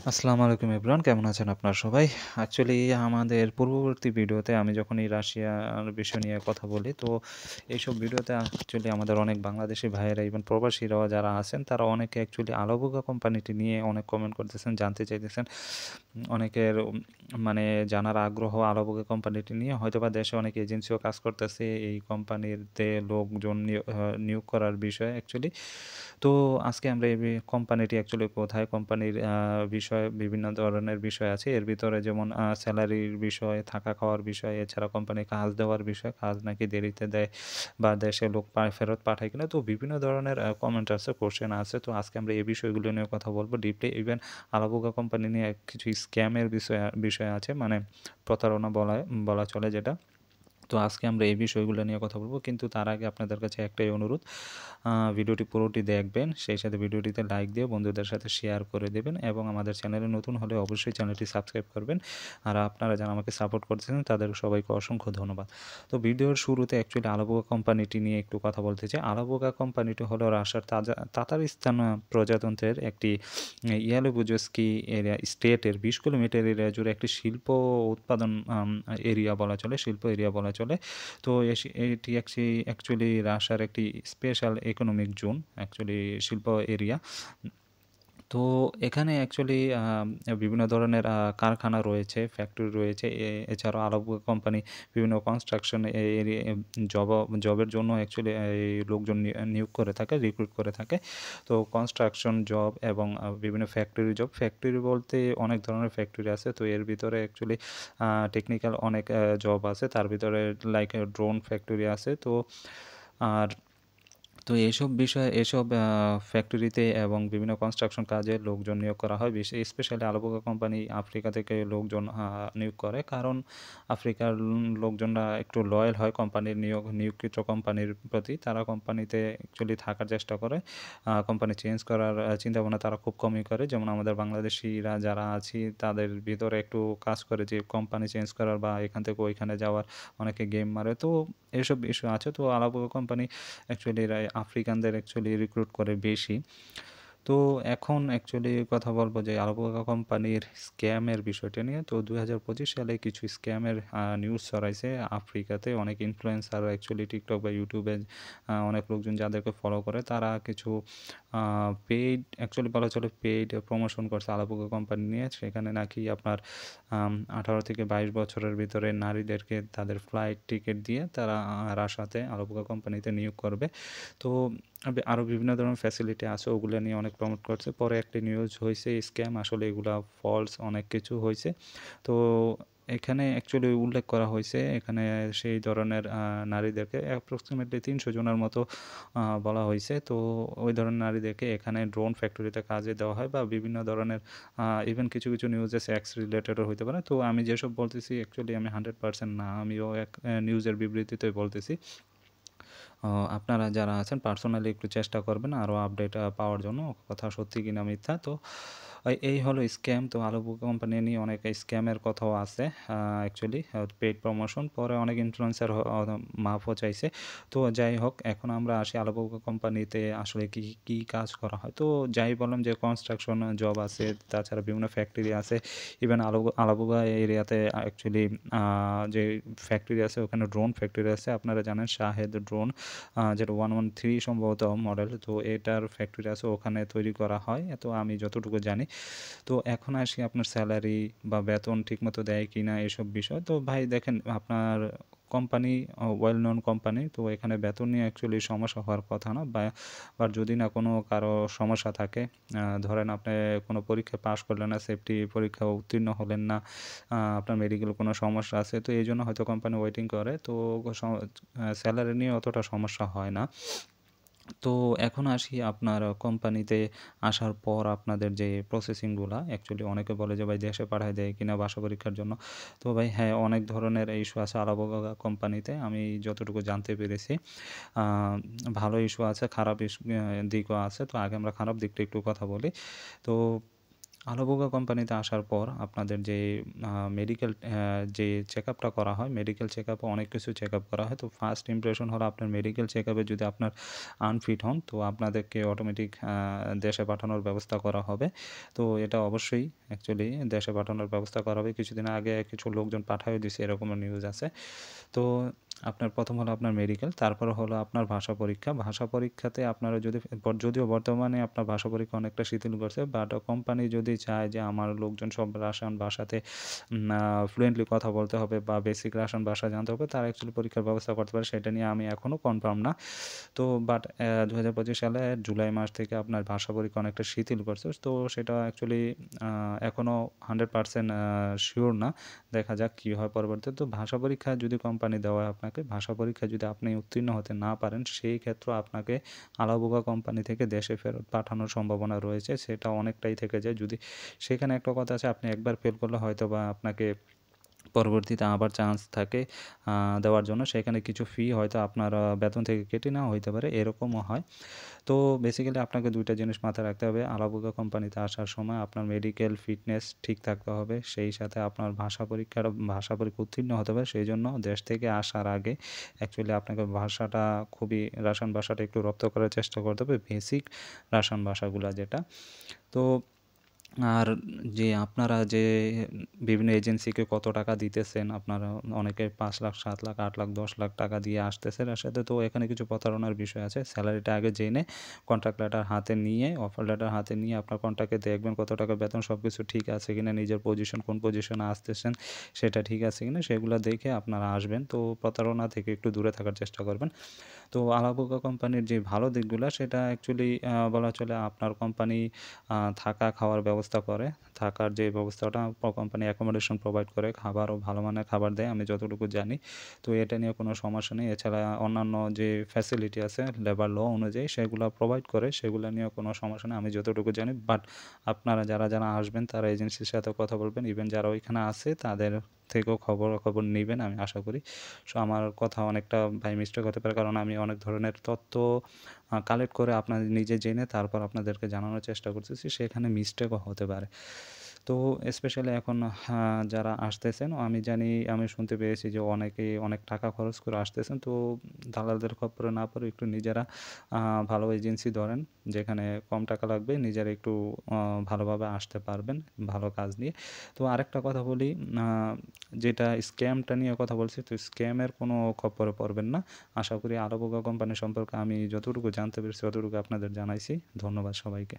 আসসালামু আলাইকুম এভরিওয়ান, কেমন আছেন আপনারা সবাই? অ্যাকচুয়ালি আমাদের পূর্ববর্তী ভিডিওতে আমি যখন এই রাশিয়ার বিষয় নিয়ে কথা বলি, তো এইসব ভিডিওতে অ্যাকচুয়ালি আমাদের অনেক বাংলাদেশি ভাইয়েরা ইভেন প্রবাসীরাও যারা আছেন, তারা অনেকে অ্যাকচুয়ালি আলাভোগা কোম্পানিটি নিয়ে অনেক কমেন্ট করতেছেন, জানতে চাইতেছেন। অনেকের মানে জানার আগ্রহ আলাভোগা কোম্পানিটি নিয়ে। হয়তোবা দেশে অনেক এজেন্সিও কাজ করতেছে এই কোম্পানিতে লোকজন নিয়োগ করার বিষয়ে অ্যাকচুয়ালি। তো আজকে আমরা এই কোম্পানিটি অ্যাকচুয়ালি কোথায়, কোম্পানির বিষয়ে বিভিন্ন ধরনের বিষয় আছে। এর ভিতরে যেমন স্যালারির বিষয়, থাকা খাওয়ার বিষয়, এছাড়া কোম্পানি কাজ দেওয়ার বিষয়, কাজ নাকি দেরিতে দেয় বা দেশে লোক ফেরত পাঠায় কিনা। তো বিভিন্ন ধরনের কমেন্ট আছে, কোশ্চেন আছে। তো আজকে আমরা এই বিষয়গুলো নিয়ে কথা বলবো ডিপলি। ইভেন আলাভোগা কোম্পানি নিয়ে কিছু স্ক্যামের বিষয় আছে, মানে প্রতারণা বলা চলে যেটা। তো আজকে আমরা এই বিষয়গুলো নিয়ে কথা বলবো, কিন্তু তার আগে আপনাদের কাছে একটাই অনুরোধ, ভিডিওটি পুরোটি দেখবেন, সেই সাথে ভিডিওটিতে লাইক দিয়ে বন্ধুদের সাথে শেয়ার করে দেবেন এবং আমাদের চ্যানেলে নতুন হলে অবশ্যই চ্যানেলটি সাবস্ক্রাইব করবেন। আর আপনারা যারা আমাকে সাপোর্ট করতেছেন তাদের সবাইকে অসংখ্য ধন্যবাদ। তো ভিডিওর শুরুতে অ্যাকচুয়ালি আলাভোগা কোম্পানিটি নিয়ে একটু কথা বলতে চাই। আলাভোগা কোম্পানিটি হলো রাশিয়ার তাতারিস্তান প্রজাতন্ত্রের একটি ইয়ালুবুজস্কি এরিয়া স্টেটের 20 কিলোমিটার এরিয়া জুড়ে একটি শিল্প উৎপাদন এরিয়া বলা চলে, শিল্প এরিয়া বলা চলে। তো এটি অ্যাকচুয়ালি রাশিয়ার একটি স্পেশাল ইকোনমিক জোন, অ্যাকচুয়ালি শিল্প এরিয়া। তো এখানে অ্যাকচুয়ালি বিভিন্ন ধরনের কারখানা রয়েছে, ফ্যাক্টরি রয়েছে। এছাড়াও আলাভোগা কোম্পানি বিভিন্ন কনস্ট্রাকশন এরিয়া জবের জন্য অ্যাকচুয়ালি এই লোকজন নিয়োগ করে থাকে, রিক্রুট করে থাকে। তো কনস্ট্রাকশন জব এবং বিভিন্ন ফ্যাক্টরি জব। ফ্যাক্টরি বলতে অনেক ধরনের ফ্যাক্টরি আছে। তো এর ভিতরে অ্যাকচুয়ালি টেকনিক্যাল অনেক জব আছে। তার ভিতরে লাইক ড্রোন ফ্যাক্টরি আছে। আর তো এসব ফ্যাক্টরিতে এবং বিভিন্ন কনস্ট্রাকশন কাজে লোকজন নিয়োগ করা হয়। স্পেশালি আলাভোগা কোম্পানি আফ্রিকা থেকে লোকজন নিয়োগ করে। কারণ আফ্রিকার লোকজনরা একটু লয়াল হয় কোম্পানির নিয়োগকৃত কোম্পানির প্রতি। তারা কোম্পানিতে অ্যাকচুয়ালি থাকার চেষ্টা করে। কোম্পানি চেঞ্জ করার চিন্তাভাবনা তারা খুব কমই করে। যেমন আমাদের বাংলাদেশিরা যারা আছি তাদের ভিতরে একটু কাজ করে যে কোম্পানি চেঞ্জ করার বা এখান থেকে ওইখানে যাওয়ার, অনেকে গেম মারে। তো এসব ইস্যু আছে। তো আলাভোগা কোম্পানি অ্যাকচুয়ালি এরা আফ্রিকানদের অ্যাকচুয়ালি রিক্রুট করে বেশি। তো এখন অ্যাকচুয়ালি কথা বলবো যে আলাভোগা কোম্পানির স্ক্যামের বিষয়টা নিয়ে। তো 2025 সালে কিছু স্ক্যামের নিউজ ছড়াইছে আফ্রিকাতে। অনেক ইনফ্লুয়েন্সার অ্যাকচুয়ালি টিকটক বা ইউটিউবে অনেক লোকজন যাদেরকে ফলো করে তারা কিছু পেইড, অ্যাকচুয়ালি বলা চলে পেইড প্রমোশন করছে আলাভোগা কোম্পানি নিয়ে। সেখানে নাকি আপনার 18 থেকে 22 বছরের ভিতরে নারীদেরকে তাদের ফ্লাইট টিকিট দিয়ে তারা রাশিয়াতে আলাভোগা কোম্পানিতে নিয়োগ করবে। তো আরও বিভিন্ন ধরনের ফ্যাসিলিটি আছে, ওগুলো নিয়ে অনেক প্রমোট করছে। পরে একটি নিউজ হয়েছে স্ক্যাম, আসলে এগুলা ফলস অনেক কিছু হয়েছে। তো এখানে অ্যাকচুয়ালি উল্লেখ করা হয়েছে, এখানে সেই ধরনের নারীদেরকে অ্যাপ্রক্সিমেটলি 300 জনের মতো বলা হয়েছে। তো ওই ধরনের নারীদেরকে এখানে ড্রোন ফ্যাক্টরিতে কাজে দেওয়া হয় বা বিভিন্ন ধরনের ইভেন কিছু কিছু নিউজে সেক্স রিলেটেডও হইতে পারে। তো আমি যেসব বলতেছি অ্যাকচুয়ালি আমি 100% না, আমিও এক নিউজের বিবৃতিতে বলতেছি। আপনারা যারা আছেন পার্সোনালি একটু চেষ্টা করবেন আরও আপডেট পাওয়ার জন্য, কথা সত্যি কিনা মিথ্যা। তো এই হলো স্ক্যাম। তো আলাভোগা কোম্পানি নিয়ে অনেক স্ক্যামের কথাও আছে অ্যাকচুয়ালি, পেইড প্রমোশন। পরে অনেক ইনফ্লুয়েন্সার মাফও চাইছে। তো যাই হোক, এখন আমরা আসি আলাভোগা কোম্পানিতে আসলে কী কাজ করা হয়। তো যাই বললাম যে কনস্ট্রাকশন জব আছে, তাছাড়া বিভিন্ন ফ্যাক্টরি আছে। ইভেন আলাভোগা এরিয়াতে অ্যাকচুয়ালি যে ফ্যাক্টরি আছে ওখানে ড্রোন ফ্যাক্টরি আছে। আপনারা জানেন শাহেদ ড্রোন, যেটা 113 সম্ভবত মডেল। তো এটার ফ্যাক্টরি আছে, ওখানে তৈরি করা হয়। তো আমি যতটুকু জানি। তো এখন আসি আপনার স্যালারি বা বেতন ঠিকমতো দেয় কি না এসব বিষয়। তো ভাই দেখেন, আপনার কোম্পানি ওয়েল নোন কোম্পানি, তো এখানে বেতন নিয়ে অ্যাকচুয়ালি সমস্যা হওয়ার কথা না। বা যদি না কোনো কারো সমস্যা থাকে, ধরেন আপনি কোনো পরীক্ষা পাস করলেন না, সেফটি পরীক্ষা উত্তীর্ণ হলেন না, আপনার মেডিকেল কোনো সমস্যা আছে, তো এই জন্য হয়তো কোম্পানি ওয়েটিং করে। তো স্যালারি নিয়ে অতটা সমস্যা হয় না। তো এখন আসি আপনার কোম্পানিতে আসার পর আপনাদের যে প্রসেসিংগুলা, অ্যাকচুয়ালি অনেকে বলে যে ভাই দেশে পাঠায় দেয় কিনা বাসা পরীক্ষার জন্য। তো ভাই হ্যাঁ, অনেক ধরনের ইস্যু আছে আলাভোগা কোম্পানিতে, আমি যতটুকু জানতে পেরেছি। ভালো ইস্যু আছে, খারাপ দিকও আছে। তো আগে আমরা খারাপ দিকটা একটু কথা বলি। তো আলোবোগা কোম্পানিতে আসার পর আপনাদের যে মেডিকেল যে চেকআপটা করা হয়, মেডিকেল চেকআপে অনেক কিছু চেকআপ করা হয়। তো ফার্স্ট ইমপ্রেশন হলো আপনার মেডিকেল চেকআপে যদি আপনার আনফিট হন, তো আপনাদেরকে অটোমেটিক দেশে পাঠানোর ব্যবস্থা করা হবে। তো এটা অবশ্যই অ্যাকচুয়ালি দেশে পাঠানোর ব্যবস্থা করা হবে। কিছুদিন আগে কিছু লোকজন পাঠায়ও দিছে, এরকমও নিউজ আছে। তো আপনার প্রথম হলো আপনার মেডিকেল, তারপর হলো আপনার ভাষা পরীক্ষা। ভাষা পরীক্ষাতে আপনারা যদিও বর্তমানে আপনার ভাষা পরীক্ষা অনেকটা শিথিল করছে, বাট কোম্পানি যদি চায় যে আমার লোকজন সব রাশিয়ান ভাষাতে ফ্লুয়েন্টলি কথা বলতে হবে বা বেসিক রাশিয়ান ভাষা জানতে হবে, তারা অ্যাকচুয়ালি পরীক্ষার ব্যবস্থা করতে পারে। সেটা নিয়ে আমি এখনও কনফার্ম না। তো বাট 2025 সালে জুলাই মাস থেকে আপনার ভাষা পরীক্ষা অনেকটা শিথিল করছে। তো সেটা অ্যাকচুয়ালি এখনও 100% শিওর না। দেখা যাক কী হয় পরবর্তীতে। তো ভাষা পরীক্ষা যদি কোম্পানি দেওয়া হয় আপনাকে, ভাষা পরীক্ষায় যদি আপনি উত্তীর্ণ হতে না পারেন, সেই ক্ষেত্রে আপনাকে আলাবোগা কোম্পানি থেকে দেশে ফেরত পাঠানোর সম্ভাবনা রয়েছে। সেটা অনেকটাই থেকে যায়। যদি সেখানে একটা কথা আছে, আপনি একবার ফেল করলে হয়তোবা আপনাকে পরবর্তীতে আবার চান্স থাকে দেওয়ার জন্য। সেখানে কিছু ফি হয়তো আপনার বেতন থেকে কেটে নেওয়া হইতে পারে, এরকমও হয়। তো বেসিক্যালি আপনাকে 2টা জিনিস মাথায় রাখতে হবে। আলাবোগা কোম্পানিতে আসার সময় আপনার মেডিকেল ফিটনেস ঠিক থাকতে হবে। সেই সাথে আপনার ভাষা পরীক্ষা উত্তীর্ণ হতে হবে। সেইজন্য দেশ থেকে আসার আগে অ্যাকচুয়ালি আপনাকে রাশিয়ান ভাষাটা একটু রপ্ত করার চেষ্টা করতে হবে, বেসিক রাশিয়ান ভাষাগুলা যেটা। তো আর আপনারা যে বিভিন্ন এজেন্সিকে কত টাকা দিতেছেন, আপনারা অনেকে 5 লাখ, 7 লাখ, 8 লাখ, 10 লাখ টাকা দিয়ে আসতেছেন রাশিয়াতে। তো এখানে কিছু প্রতারণার বিষয় আছে। স্যালারিটা আগে জেনে কন্ট্রাক্ট লেটার হাতে নিয়ে, অফার লেটার হাতে নিয়ে আপনার কন্ট্রাক্টে দেখবেন কত টাকা বেতন, সব কিছু ঠিক আছে কিনা, নিজের পজিশন কোন পজিশনে আসতেছেন সেটা ঠিক আছে কিনা, সেগুলো দেখে আপনারা আসবেন। তো প্রতারণা থেকে একটু দূরে থাকার চেষ্টা করবেন। তো আলাবোগা কোম্পানির যে ভালো দিকগুলা, সেটা অ্যাকচুয়ালি বলা চলে আপনার কোম্পানি থাকা খাওয়ার ব্যবস্থা করে। থাকার যে ব্যবস্থাটা কোম্পানি অ্যাকোমোডেশন প্রোভাইড করে, খাবারও ভালো মানের খাবার দেয় আমি যতটুকু জানি। তো এটা নিয়ে কোনো সমস্যা নেই। এছাড়া অন্যান্য যে ফ্যাসিলিটি আছে লেবার ল অনুযায়ী সেগুলা প্রোভাইড করে, সেগুলা নিয়েও কোনো সমস্যা নেই আমি যতটুকু জানি। বাট আপনারা যারা আসবেন তারা এজেন্সির সাথে কথা বলবেন। ইভেন যারা ওইখানে আছে তাদের থেকেও খবর নিবেন আমি আশা করি। সো আমার কথা অনেকটা বাই মিস্টেক হতে পারে, কারণ আমি অনেক ধরনের তথ্য কালেক্ট করে আপনাদের নিজে জেনে তারপর আপনাদেরকে জানানোর চেষ্টা করতেছি, সেখানে মিস্টেকও হতে পারে। তো স্পেশালি এখন যারা আসতেছেন, আমি শুনতে পেয়েছি যে অনেকেই অনেক টাকা খরচ করে আসতেছেন। তো দালালদের খপ্পরে না পড়ে একটু নিজেরা ভালো এজেন্সি ধরেন, যেখানে কম টাকা লাগবে, নিজেরা একটু ভালোভাবে আসতে পারবেন ভালো কাজ নিয়ে। তো আরেকটা কথা বলি, যেটা স্ক্যামটা নিয়ে কথা বলছি, তো স্ক্যামের কোনো খপ্পরে পড়বেন না। আশা করি আলোবোগা কোম্পানি সম্পর্কে আমি যতটুকু জানতে পেরেছি ততটুকু আপনাদের জানাইছি। ধন্যবাদ সবাইকে।